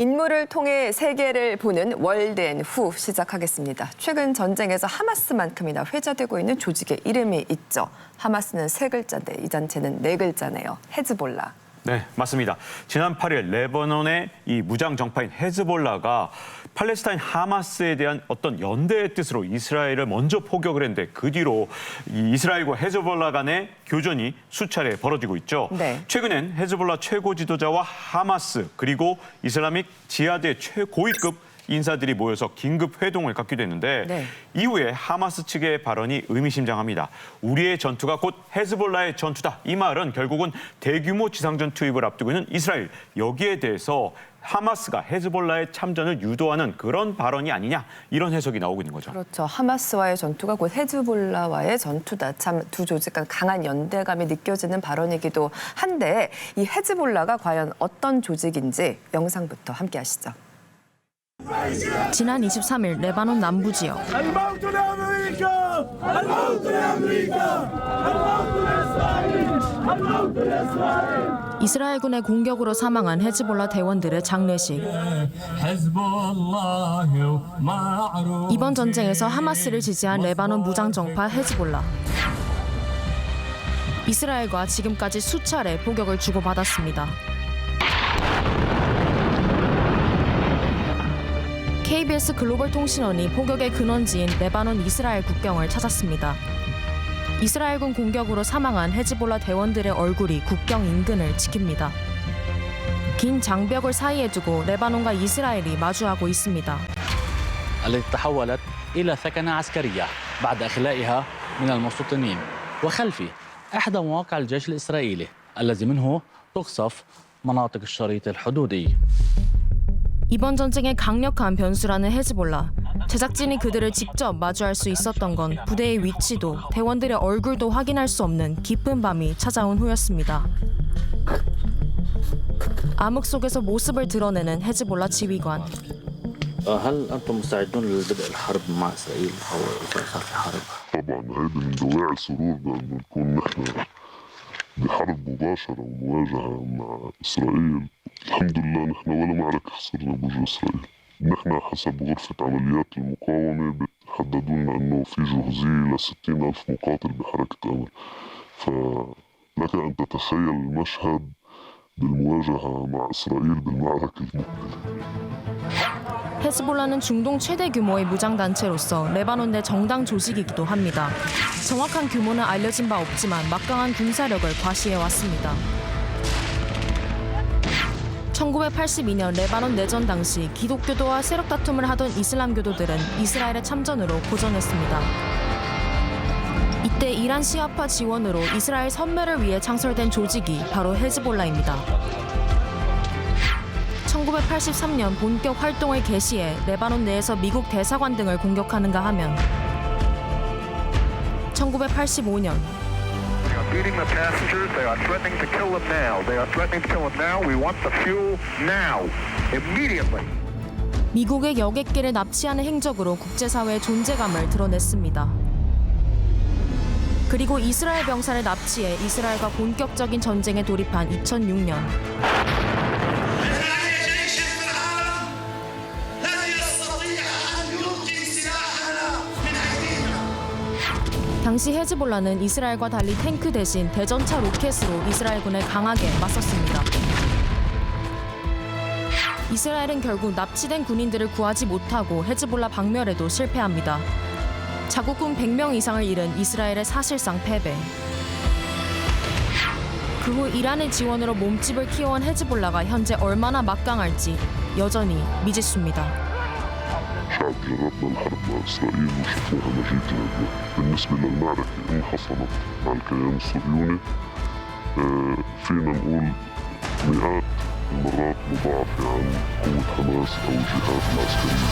인물을 통해 세계를 보는 월드앤후 시작하겠습니다. 최근 전쟁에서 하마스만큼이나 회자되고 있는 조직의 이름이 있죠. 하마스는 세 글자인데 이 단체는 네 글자네요. 헤즈볼라. 네, 맞습니다. 지난 8일 레바논의 이 무장 정파인 헤즈볼라가 팔레스타인 하마스에 대한 어떤 연대의 뜻으로 이스라엘을 먼저 포격을 했는데 그 뒤로 이 이스라엘과 헤즈볼라 간의 교전이 수차례 벌어지고 있죠. 네. 최근엔 헤즈볼라 최고 지도자와 하마스 그리고 이슬라믹 지하드의 최고위급 인사들이 모여서 긴급 회동을 갖기도 했는데 네. 이후에 하마스 측의 발언이 의미심장합니다. 우리의 전투가 곧 헤즈볼라의 전투다. 이 말은 결국은 대규모 지상전 투입을 앞두고 있는 이스라엘. 여기에 대해서 하마스가 헤즈볼라의 참전을 유도하는 그런 발언이 아니냐 이런 해석이 나오고 있는 거죠. 그렇죠. 하마스와의 전투가 곧 헤즈볼라와의 전투다. 참 두 조직 간 강한 연대감이 느껴지는 발언이기도 한데 이 헤즈볼라가 과연 어떤 조직인지 영상부터 함께 하시죠. 지난 23일 레바논 남부 지역. 이스라엘군의 공격으로 사망한 헤즈볼라 대원들의 장례식. 이번 전쟁에서 하마스를 지지한 레바논 무장 정파 헤즈볼라. 이스라엘과 지금까지 수차례 포격을 주고받았습니다. KBS 글로벌 통신원이 포격의 근원지인 레바논 이스라엘 국경을 찾았습니다. 이스라엘군 공격으로 사망한 헤즈볼라 대원들의 얼굴이 국경 인근을 지킵니다. 긴 장벽을 사이에 두고 레바논과 이스라엘이 마주하고 있습니다. التي تحولت إلى ثكنة عسكرية بعد إخلائها من المستوطنين وخلفي إحدى مواقع الجيش الإسرائيلي الذي منه تقصف مناطق الشريط الحدودي. 이번 전쟁의 강력한 변수라는 헤즈볼라. 제작진이 그들을 직접 마주할 수 있었던 건 부대의 위치도 대원들의 얼굴도 확인할 수 없는 깊은 밤이 찾아온 후였습니다. 암흑 속에서 모습을 드러내는 헤즈볼라 지휘관. هل أنتم مستعدون لبدء الحرب مع إسرائيل أو إذا صار في حرب؟ طبعا هيدي من دواعي السرور بأنه نكون نحن بحرب مباشرة ومواجهة مع إسرائيل. الحمد لله نحن ولا معركة خسرنا بوجه إسرائيل. نحن حسب غرفة عمليات المقاومة بتحددوا لنا أنه في جهزية ل60,000 مقاتل بحركة أمل. فلك أن تتخيل المشهد بالمواجهة مع إسرائيل بالمعركة المقبلة. 헤즈볼라는 중동 최대 규모의 무장단체로서 레바논 내 정당 조직이기도 합니다. 정확한 규모는 알려진 바 없지만 막강한 군사력을 과시해왔습니다. 1982년 레바논 내전 당시 기독교도와 세력 다툼을 하던 이슬람교도들은 이스라엘의 참전으로 고전했습니다. 이때 이란 시아파 지원으로 이스라엘 선멸을 위해 창설된 조직이 바로 헤즈볼라입니다. 1983년 본격 활동을 개시해 레바논 내에서 미국 대사관 등을 공격하는가 하면 1985년 Beating the passengers. They are threatening to kill them now. They are threatening to kill them now. We want the fuel now. Immediately. 미국의 여객기를 납치하는 행적으로 국제사회의 존재감을 드러냈습니다. 그리고 이스라엘 병사를 납치해 이스라엘과 본격적인 전쟁에 돌입한 2006년. 당시 헤즈볼라는 이스라엘과 달리 탱크 대신 대전차 로켓으로 이스라엘군을 강하게 맞섰습니다. 이스라엘은 결국 납치된 군인들을 구하지 못하고 헤즈볼라 박멸에도 실패합니다. 자국군 100명 이상을 잃은 이스라엘의 사실상 패배. 그 후 이란의 지원으로 몸집을 키워온 헤즈볼라가 현재 얼마나 막강할지 여전히 미지수입니다. شعب جربنا الحرب مع إسرائيل وشفناها نتيجة. بالنسبة للمعركة إن حصلت مع الكيان الصهيوني فينا نقول مئات المرات مضاعفة عن قوة حماس أو الجهات العسكرية.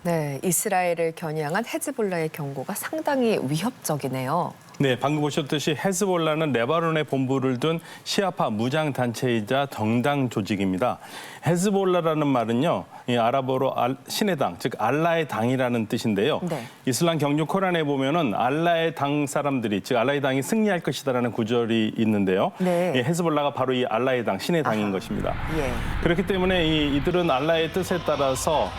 네, 이스라엘을 겨냥한 헤즈볼라의 경고가 상당히 위협적이네요. 네, 방금 보셨듯이 헤즈볼라는 레바논에 본부를 둔 시아파 무장 단체이자 정당 조직입니다. 헤즈볼라라는 말은요, 이 아랍어로 신의 당, 즉 알라의 당이라는 뜻인데요. 네. 이슬람 경륜 코란에 보면은 알라의 당 사람들이, 즉 알라의 당이 승리할 것이다라는 구절이 있는데요. 네. 이 헤즈볼라가 바로 이 알라의 당, 신의 당인 것입니다. 예. 그렇기 때문에 이들은 알라의 뜻에 따라서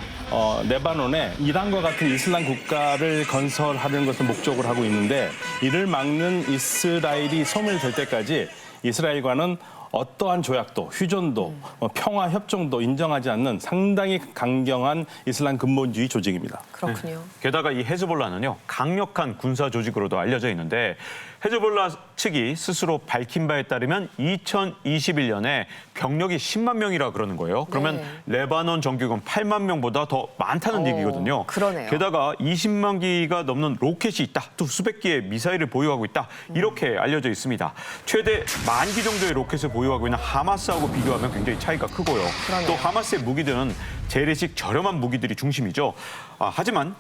레바논에 이란과 같은 이슬람 국가를 건설하는 것을 목적으로 하고 있는데 이를 막는 이스라엘이 소멸될 때까지 이스라엘과는 어떠한 조약도, 휴전도, 평화 협정도 인정하지 않는 상당히 강경한 이슬람 근본주의 조직입니다. 그렇군요. 게다가 이 헤즈볼라는요, 강력한 군사 조직으로도 알려져 있는데 헤즈볼라 측이 스스로 밝힌 바에 따르면 2021년에 병력이 10만 명이라 그러는 거예요. 그러면 레바논 정규군 8만 명보다 더 많다는 얘기거든요. 그러네요. 게다가 20만 기가 넘는 로켓이 있다. 또 수백 개의 미사일을 보유하고 있다. 이렇게 알려져 있습니다. 최대 10,000기 정도의 로켓을 보유하고 있는 하마스하고 비교하면 굉장히 차이가 크고요. 그러네요. 또 하마스의 무기들은 재래식 저렴한 무기들이 중심이죠. 하지만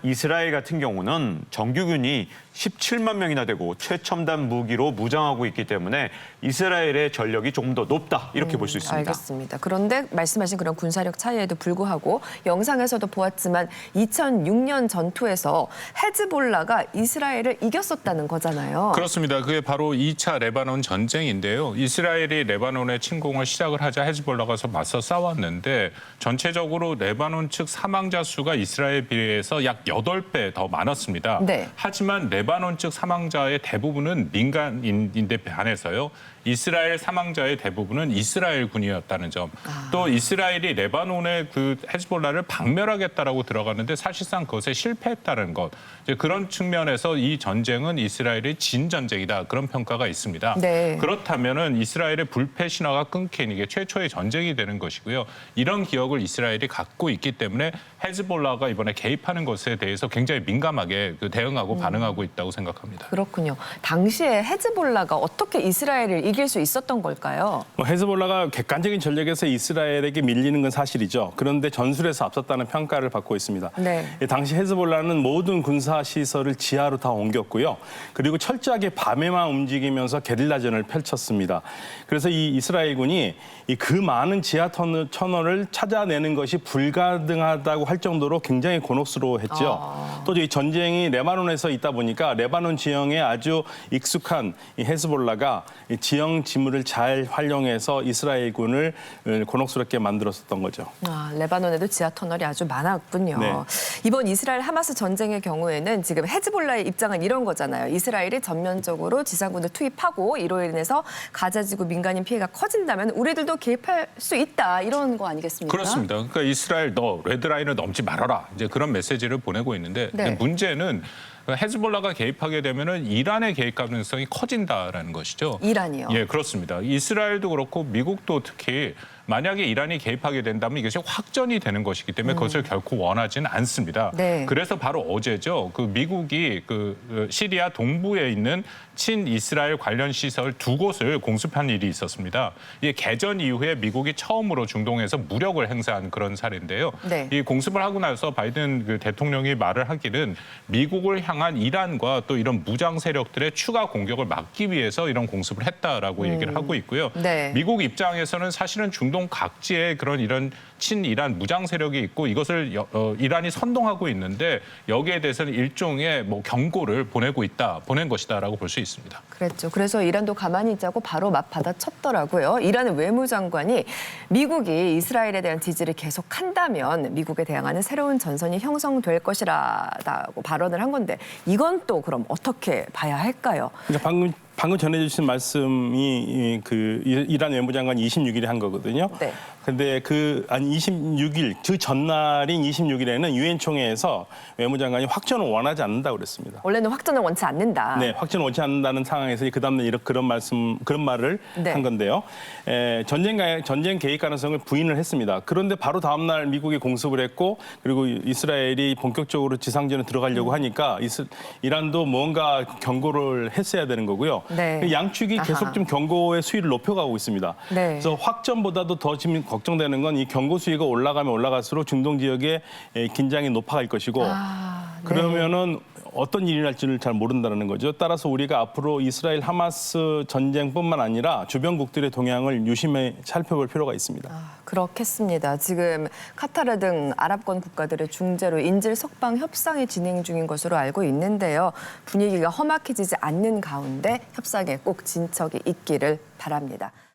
이스라엘 같은 경우는 정규군이 17만 명이나 되고 최첨단 무기로 무장하고 있기 때문에 이스라엘의 전력이 조금 더 높다 이렇게 볼 수 있습니다. 알겠습니다. 그런데 말씀하신 그런 군사력 차이에도 불구하고 영상에서도 보았지만 2006년 전투에서 헤즈볼라가 이스라엘을 이겼었다는 거잖아요. 그렇습니다. 그게 바로 2차 레바논 전쟁인데요. 이스라엘이 레바논에 침공을 시작을 하자 헤즈볼라가 맞서 싸웠는데 전체적으로 레바논 측 사망자 수가 이스라엘 비해서 약 8배 더 많았습니다. 네. 하지만 레바논 측 사망자의 대부분은 민간인인데 반해서요. 이스라엘 사망자의 대부분은 이스라엘 군이었다는 점. 또 이스라엘이 레바논의 그 헤즈볼라를 박멸하겠다라고 들어갔는데 사실상 그것에 실패했다는 것. 이제 그런 측면에서 이 전쟁은 이스라엘의 진 전쟁이다. 그런 평가가 있습니다. 네. 그렇다면은 이스라엘의 불패 신화가 끊긴 이게 최초의 전쟁이 되는 것이고요. 이런 기억을 이스라엘이 갖고 있기 때문에 헤즈볼라가 이번에 개입하는 것에 대해서 굉장히 민감하게 대응하고 반응하고 있다고 생각합니다. 그렇군요. 당시에 헤즈볼라가 어떻게 이스라엘을 이길 수 있었던 걸까요? 헤즈볼라가 객관적인 전력에서 이스라엘에게 밀리는 건 사실이죠. 그런데 전술에서 앞섰다는 평가를 받고 있습니다. 네. 당시 헤즈볼라는 모든 군사 시설을 지하로 다 옮겼고요. 그리고 철저하게 밤에만 움직이면서 게릴라전을 펼쳤습니다. 그래서 이 이스라엘군이 그 많은 지하 터널을 찾아내는 것이 불가능하다고 할 정도로 굉장히 곤혹스러워했죠. 또 이 전쟁이 레바논에서 있다 보니까 레바논 지형에 아주 익숙한 이 헤즈볼라가 이 지형 지물을 잘 활용해서 이스라엘군을 곤혹스럽게 만들었었던 거죠. 레바논에도 지하 터널이 아주 많았군요. 네. 이번 이스라엘 하마스 전쟁의 경우에는 지금 헤즈볼라의 입장은 이런 거잖아요. 이스라엘이 전면적으로 지상군을 투입하고 이로 인해서 가자지구 민간인 피해가 커진다면 우리들도 개입할 수 있다. 이런 거 아니겠습니까? 그렇습니다. 그러니까 이스라엘 너 레드라인을 넘지 말아라. 이제 그런 메시지를 보내고 있는데 네. 문제는 헤즈볼라가 개입하게 되면은 이란의 개입 가능성이 커진다라는 것이죠. 이란이요? 예, 그렇습니다. 이스라엘도 그렇고 미국도 특히 만약에 이란이 개입하게 된다면 이것이 확전이 되는 것이기 때문에 그것을 결코 원하지는 않습니다. 네. 그래서 바로 어제죠. 그 미국이 그 시리아 동부에 있는 친이스라엘 관련 시설 2곳을 공습한 일이 있었습니다. 이 개전 이후에 미국이 처음으로 중동에서 무력을 행사한 그런 사례인데요. 네. 이 공습을 하고 나서 바이든 그 대통령이 말을 하기는 미국을 향한 이란과 또 이런 무장 세력들의 추가 공격을 막기 위해서 이런 공습을 했다라고 얘기를 하고 있고요. 네. 미국 입장에서는 사실은 중동 각지에 이런 친이란 무장 세력이 있고 이것을 이란이 선동하고 있는데 여기에 대해서는 일종의 경고를 보낸 것이다라고 볼 수 있습니다. 그랬죠. 그래서 이란도 가만히 있지 않고 바로 맞 받아쳤더라고요. 이란의 외무장관이 미국이 이스라엘에 대한 지지를 계속한다면 미국에 대항하는 새로운 전선이 형성될 것이라고 발언을 한 건데 이건 또 그럼 어떻게 봐야 할까요? 그러니까 방금 전해주신 말씀이 그 이란 외무장관이 26일에 한 거거든요. 네. 근데 26일, 그 전날인 26일에는 유엔 총회에서 외무장관이 확전을 원하지 않는다고 그랬습니다. 원래는 확전을 원치 않는다. 네, 확전을 원치 않는다는 상황에서 그 다음날 그런 말을 네. 한 건데요. 전쟁 개입 가능성을 부인을 했습니다. 그런데 바로 다음날 미국이 공습을 했고 그리고 이스라엘이 본격적으로 지상전에 들어가려고 하니까 이란도 뭔가 경고를 했어야 되는 거고요. 네. 양측이 계속 좀 경고의 수위를 높여가고 있습니다. 네. 그래서 확전보다도 더 지금 걱정되는 건 이 경고 수위가 올라가면 올라갈수록 중동 지역의 긴장이 높아갈 것이고 그러면은 어떤 일이 날지를 잘 모른다는 거죠. 따라서 우리가 앞으로 이스라엘 하마스 전쟁뿐만 아니라 주변국들의 동향을 유심히 살펴볼 필요가 있습니다. 그렇겠습니다. 지금 카타르 등 아랍권 국가들의 중재로 인질 석방 협상이 진행 중인 것으로 알고 있는데요. 분위기가 험악해지지 않는 가운데 협상에 꼭 진척이 있기를 바랍니다.